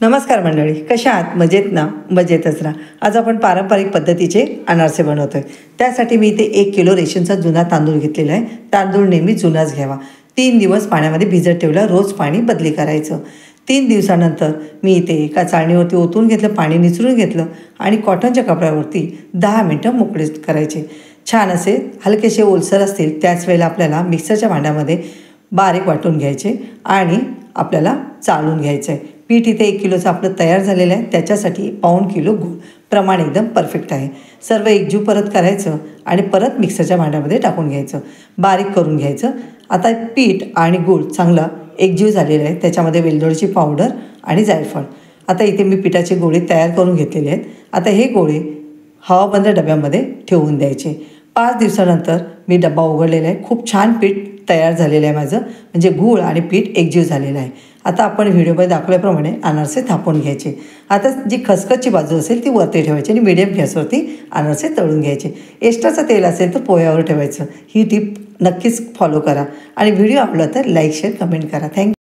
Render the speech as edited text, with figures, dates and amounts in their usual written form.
नमस्कार मंडळी, कशा आहात? मजेत ना? मजेतच राहा. आज आपण पारंपरिक पद्धतीचे अनारसे बनवतोय. त्यासाठी मी इथे 1 किलो रेशनचा जुना तांदूळ घेतलेला आहे. तांदूळ नेहमी जुनाच घ्यावा. 3 दिवस पाण्यामध्ये भिजत ठेवला, रोज पाणी बदली करायचं. 3 दिवसानंतर मी इथे एका चाळणीवरती ओतून घेतलं, पाणी निचरून घेतलं आणि कॉटनच्या कपड्यावरती 10 मिनटं मोकळे करायचे. छान असे हलकेसे ओलसर असतील त्याच वेळेला आपल्याला मिक्सरच्या भांड्यामध्ये बारीक वाटून घ्यायचे आणि आपल्याला चाळून घ्यायचं आहे. पीठ इथे 1 किलोचं आपलं तयार झालेलं आहे. त्याच्यासाठी 1/4 किलो गूळ, प्रमाण एकदम परफेक्ट आहे. सर्व एकजीव परत करायचं आणि परत मिक्सरच्या भांड्यामध्ये टाकून घ्यायचं, बारीक करून घ्यायचं. आता पीठ आणि गूळ चांगला एकजीव झालेला आहे. त्याच्यामध्ये वेलदोडीची पावडर आणि जायफळ. आता इथे मी पिठाचे गोळे तयार करून घेतलेले आहेत. आता हे गोळे हवाबंद डब्यामध्ये ठेवून द्यायचे. 5 दिवसानंतर मी डब्बा उघडलेला आहे. खूप छान पीठ तयार झालेलं आहे माझं, म्हणजे गूळ आणि पीठ एकजीव झालेलं आहे. आता आपण व्हिडिओमध्ये दाखवल्याप्रमाणे अनारसे थापून घ्यायचे. आता जी खसखसची बाजू असेल ती वरती ठेवायची आणि मीडियम गॅसवरती अनारसे तळून घ्यायचे. एक्स्ट्राचं तेल असेल तर पोह्यावर ठेवायचं. ही टिप नक्कीच फॉलो करा आणि व्हिडिओ आवडला तर लाईक, शेअर, कमेंट करा. थँक्यू.